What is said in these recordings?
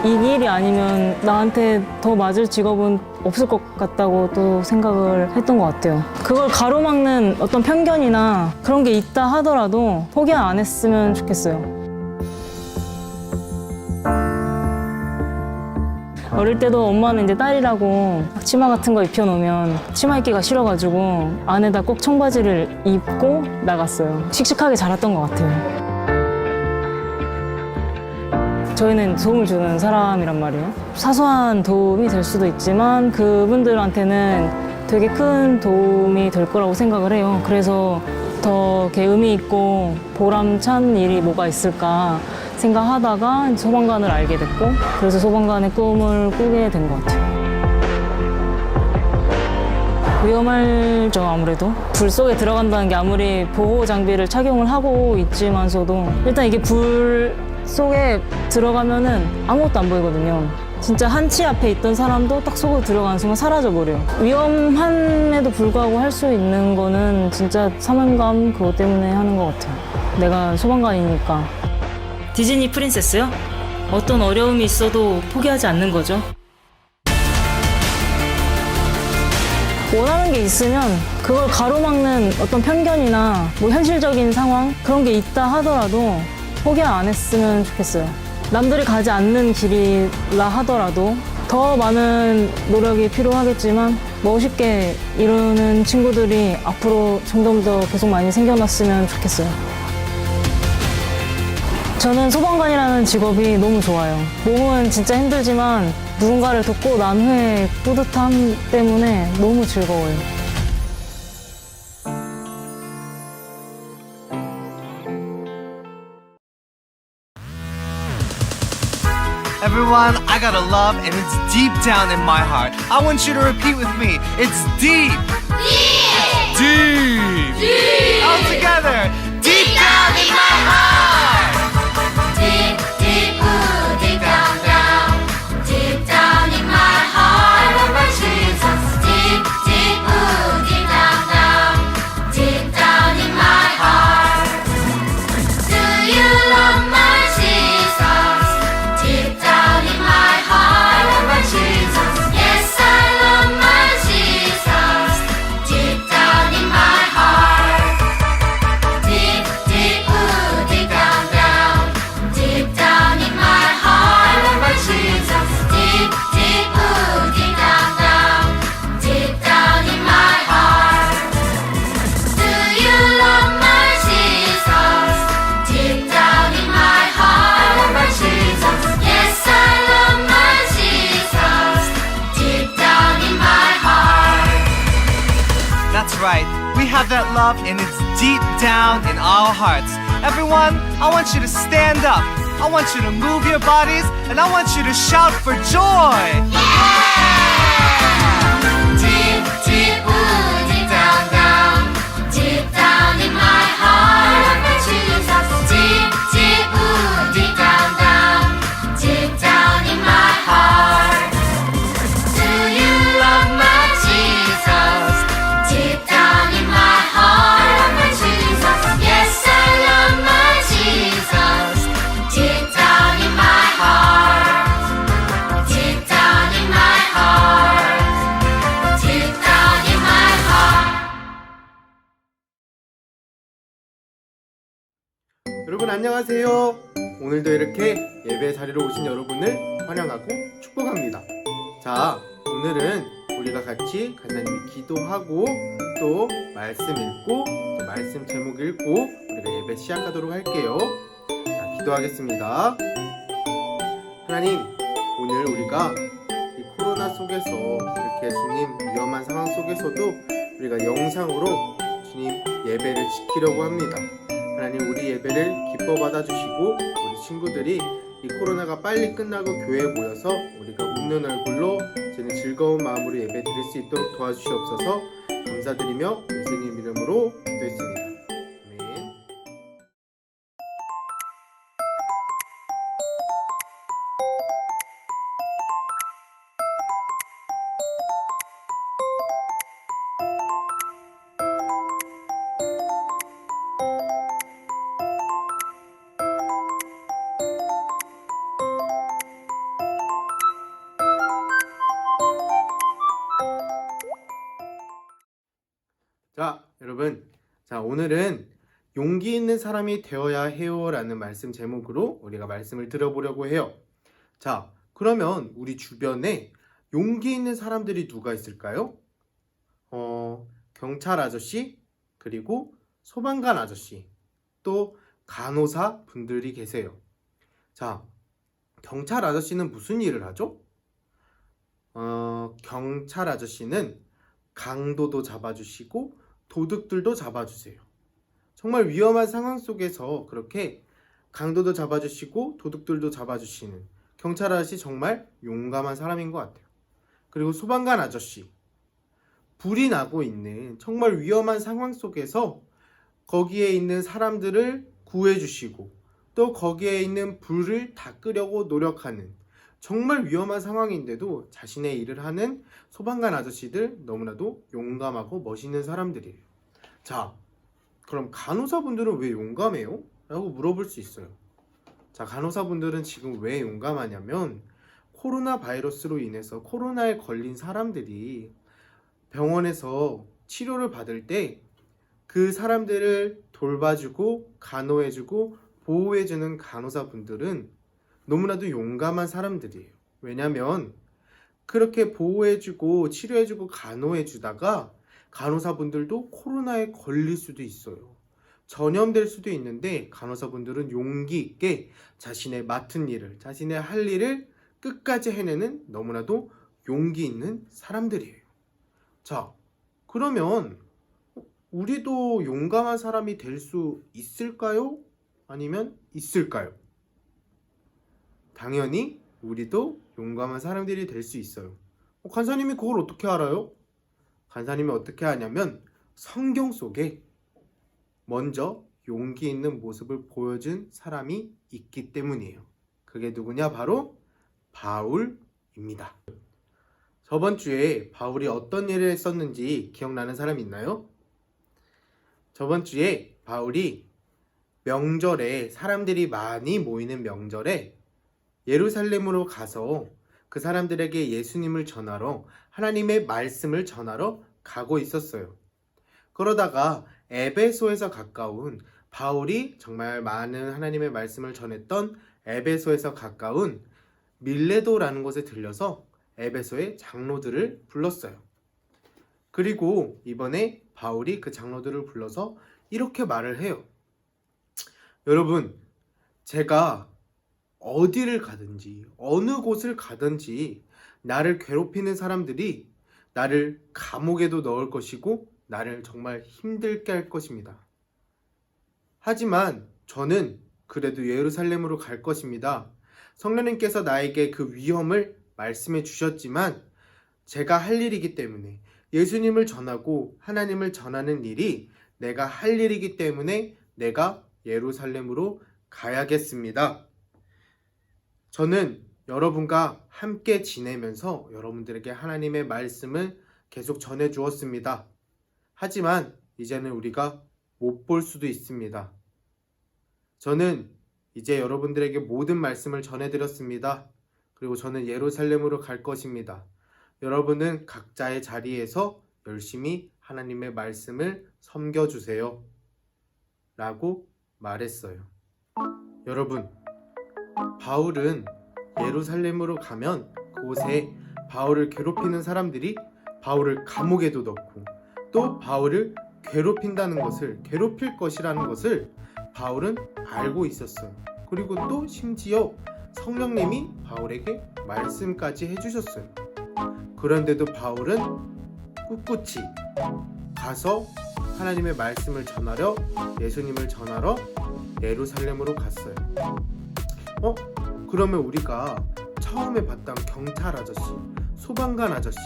이 일이 아니면 나한테 더 맞을 직업은 없을 것 같다고 또 생각을 했던 것 같아요. 그걸 가로막는 어떤 편견이나 그런 게 있다 하더라도 포기 안 했으면 좋겠어요. 어릴 때도 엄마는 이제 딸이라고 치마 같은 거 입혀놓으면 치마 입기가 싫어가지고 안에다 꼭 청바지를 입고 나갔어요. 씩씩하게 자랐던 것 같아요. 저희는 도움을 주는 사람이란 말이에요. 사소한 도움이 될 수도 있지만 그분들한테는 되게 큰 도움이 될 거라고 생각을 해요. 그래서 더 이렇게 의미 있고 보람찬 일이 뭐가 있을까 생각하다가 소방관을 알게 됐고, 그래서 소방관의 꿈을 꾸게 된 것 같아요. 위험하죠, 아무래도. 불 속에 들어간다는 게 아무리 보호 장비를 착용을 하고 있지만서도 일단 이게 불 속에 들어가면은 아무것도 안 보이거든요. 진짜 한치 앞에 있던 사람도 딱 속으로 들어가는 순간 사라져버려요. 위험함에도 불구하고 할 수 있는 거는 진짜 사명감 그것 때문에 하는 것 같아요. 내가 소방관이니까. 디즈니 프린세스요? 어떤 어려움이 있어도 포기하지 않는 거죠. 원하는 게 있으면 그걸 가로막는 어떤 편견이나 뭐 현실적인 상황 그런 게 있다 하더라도 포기 안 했으면 좋겠어요. 남들이 가지 않는 길이라 하더라도 더 많은 노력이 필요하겠지만 멋있게 이루는 친구들이 앞으로 점점 더 계속 많이 생겨났으면 좋겠어요. 저는 소방관이라는 직업이 너무 좋아요. 몸은 진짜 힘들지만 누군가를 돕고 난 후에 뿌듯함 때문에 너무 즐거워요. Everyone, I got a love and it's deep down in my heart. I want you to repeat with me. It's deep. Deep. Deep. Deep. All together. Deep down in my heart. Deep, deep, ooh, deep down, down. Deep down in my heart. I love my Jesus. Deep, deep, ooh, deep down, down. Deep down in my heart. Do you love my Jesus? Deep down in my heart. I love my Jesus. Yes, I love my Jesus. Deep down in my heart. Deep, deep, ooh, deep down, down. Deep down in my heart, I love my Jesus. Deep, deep, ooh, deep down, down. Deep down in my heart. Do you love my Jesus? Deep down in my heart, I love my Jesus. Yes, I love my Jesus. Deep down in my heart. That's right. We have that love and it's deep down in our hearts. Everyone, I want you to stand up. I want you to move your bodies and I want you to shout for joy. Deep, deep, ooh, deep down, down. Deep down in my heart, I love my Jesus. Deep, deep, ooh, deep down, down. Deep down in my heart. Do you love my Jesus? Deep down in my heart, I love my Jesus. Yes, I love my Jesus. Deep down in my heart. Deep down in my heart. Deep down in my heart. 여러분 안녕하세요. 오늘도 이렇게 예배 자리로 오신 여러분을 환영하고 축복합니다. 자, 오늘은 우리가 같이 간단히 기도하고 또 말씀 읽고 또 말씀 제목 읽고 우리가 예배 시작하도록 할게요. 자, 기도하겠습니다. 하나님, 오늘 우리가 이 코로나 속에서 이렇게 주님 위험한 상황 속에서도 우리가 영상으로 주님 예배를 지키려고 합니다. 하나님, 우리 예배를 기뻐 받아주시고 우리 친구들이 이 코로나가 빨리 끝나고 교회에 모여서 우리가 웃는 얼굴로 저는 즐거운 마음으로 예배 드릴 수 있도록 도와주시옵소서. 감사드리며 예수님 이름으로 기도했습니다. 아멘. 여러분, 자, 오늘은 용기 있는 사람이 되어야 해요 라는 말씀 제목으로 우리가 말씀을 들어보려고 해요. 자, 그러면 우리 주변에 용기 있는 사람들이 누가 있을까요? 경찰 아저씨, 그리고 소방관 아저씨, 또 간호사 분들이 계세요. 자, 경찰 아저씨는 무슨 일을 하죠? 경찰 아저씨는 강도도 잡아주시고 도둑들도 잡아주세요. 정말 위험한 상황 속에서 그렇게 강도도 잡아주시고 도둑들도 잡아주시는 경찰 아저씨, 정말 용감한 사람인 것 같아요. 그리고 소방관 아저씨, 불이 나고 있는 정말 위험한 상황 속에서 거기에 있는 사람들을 구해주시고 또 거기에 있는 불을 다 끄려고 노력하는, 정말 위험한 상황인데도 자신의 일을 하는 소방관 아저씨들, 너무나도 용감하고 멋있는 사람들이에요. 자, 그럼 간호사분들은 왜 용감해요? 라고 물어볼 수 있어요. 자, 간호사분들은 지금 왜 용감하냐면 코로나 바이러스로 인해서 코로나에 걸린 사람들이 병원에서 치료를 받을 때 그 사람들을 돌봐주고 간호해주고 보호해주는 간호사분들은 너무나도 용감한 사람들이에요. 왜냐면 그렇게 보호해주고 치료해주고 간호해주다가 간호사분들도 코로나에 걸릴 수도 있어요. 전염될 수도 있는데 간호사분들은 용기 있게 자신의 맡은 일을, 자신의 할 일을 끝까지 해내는 너무나도 용기 있는 사람들이에요. 자, 그러면 우리도 용감한 사람이 될 수 있을까요? 아니면 있을까요? 당연히 우리도 용감한 사람들이 될 수 있어요. 간사님이 그걸 어떻게 알아요? 간사님이 어떻게 하냐면 성경 속에 먼저 용기 있는 모습을 보여준 사람이 있기 때문이에요. 그게 누구냐? 바로 바울입니다. 저번 주에 바울이 어떤 일을 했었는지 기억나는 사람 있나요? 저번 주에 바울이 명절에, 사람들이 많이 모이는 명절에 예루살렘으로 가서 그 사람들에게 예수님을 전하러, 하나님의 말씀을 전하러 가고 있었어요. 그러다가 에베소에서 가까운, 바울이 정말 많은 하나님의 말씀을 전했던 에베소에서 가까운 밀레도라는 곳에 들려서 에베소의 장로들을 불렀어요. 그리고 이번에 바울이 그 장로들을 불러서 이렇게 말을 해요. 여러분, 제가 어디를 가든지 어느 곳을 가든지 나를 괴롭히는 사람들이 나를 감옥에도 넣을 것이고 나를 정말 힘들게 할 것입니다. 하지만 저는 그래도 예루살렘으로 갈 것입니다. 성령님께서 나에게 그 위험을 말씀해 주셨지만 제가 할 일이기 때문에, 예수님을 전하고 하나님을 전하는 일이 내가 할 일이기 때문에 내가 예루살렘으로 가야겠습니다. 저는 여러분과 함께 지내면서 여러분들에게 하나님의 말씀을 계속 전해 주었습니다. 하지만 이제는 우리가 못 볼 수도 있습니다. 저는 이제 여러분들에게 모든 말씀을 전해드렸습니다. 그리고 저는 예루살렘으로 갈 것입니다. 여러분은 각자의 자리에서 열심히 하나님의 말씀을 섬겨주세요. 라고 말했어요. 여러분, 바울은 예루살렘으로 가면 그곳에 바울을 괴롭히는 사람들이 바울을 감옥에도 넣고 또 바울을 괴롭힌다는 것을, 괴롭힐 것이라는 것을 바울은 알고 있었어요. 그리고 또 심지어 성령님이 바울에게 말씀까지 해주셨어요. 그런데도 바울은 꿋꿋이 가서 하나님의 말씀을 전하러, 예수님을 전하러 예루살렘으로 갔어요. 그러면 우리가 처음에 봤던 경찰 아저씨, 소방관 아저씨,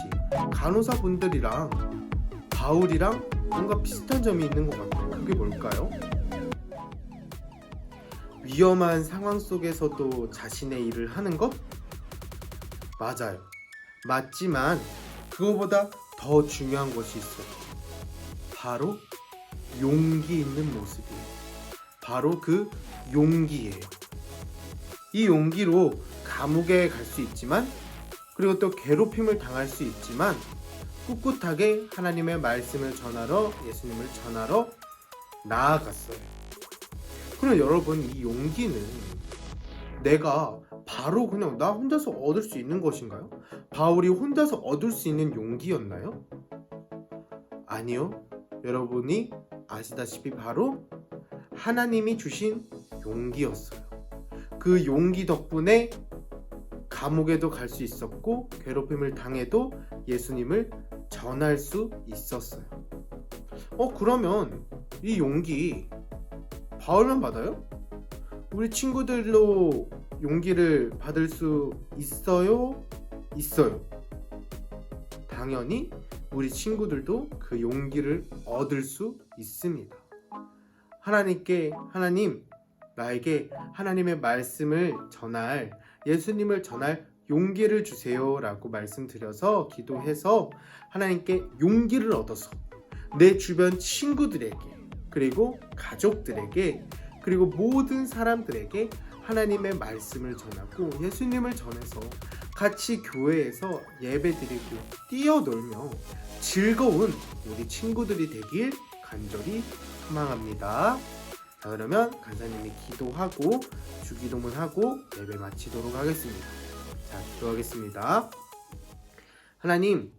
간호사분들이랑 바울이랑 뭔가 비슷한 점이 있는 것 같아요. 그게 뭘까요? 위험한 상황 속에서도 자신의 일을 하는 것? 맞아요. 맞지만 그거보다 더 중요한 것이 있어요. 바로 용기 있는 모습이에요. 바로 그 용기예요. 이 용기로 감옥에 갈 수 있지만, 그리고 또 괴롭힘을 당할 수 있지만, 꿋꿋하게 하나님의 말씀을 전하러 예수님을 전하러 나아갔어요. 그럼 여러분, 이 용기는 내가 바로 그냥 나 혼자서 얻을 수 있는 것인가요? 바울이 혼자서 얻을 수 있는 용기였나요? 아니요. 여러분이 아시다시피 바로 하나님이 주신 용기였어요. 그 용기 덕분에 감옥에도 갈 수 있었고 괴롭힘을 당해도 예수님을 전할 수 있었어요. 그러면 이 용기 바울만 받아요? 우리 친구들로 용기를 받을 수 있어요? 있어요. 당연히 우리 친구들도 그 용기를 얻을 수 있습니다. 하나님, 나에게 하나님의 말씀을 전할, 예수님을 전할 용기를 주세요 라고 말씀드려서 기도해서 하나님께 용기를 얻어서 내 주변 친구들에게, 그리고 가족들에게, 그리고 모든 사람들에게 하나님의 말씀을 전하고 예수님을 전해서 같이 교회에서 예배드리고 뛰어놀며 즐거운 우리 친구들이 되길 간절히 소망합니다. 자, 그러면 간사님이 기도하고 주기도문하고 예배 마치도록 하겠습니다. 자, 기도하겠습니다. 하나님,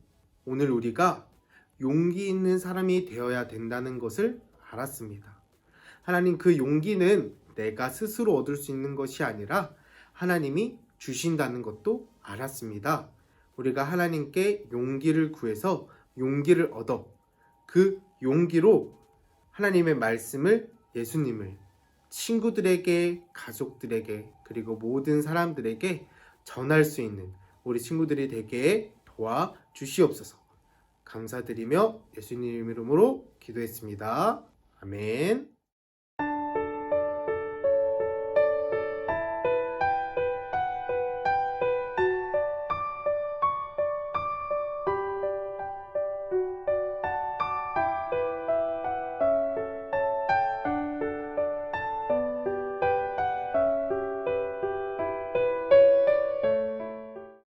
오늘 우리가 용기 있는 사람이 되어야 된다는 것을 알았습니다. 하나님, 그 용기는 내가 스스로 얻을 수 있는 것이 아니라 하나님이 주신다는 것도 알았습니다. 우리가 하나님께 용기를 구해서 용기를 얻어 그 용기로 하나님의 말씀을, 예수님을 친구들에게, 가족들에게, 그리고 모든 사람들에게 전할 수 있는 우리 친구들이 되게 도와주시옵소서. 감사드리며 예수님 이름으로 기도했습니다. 아멘.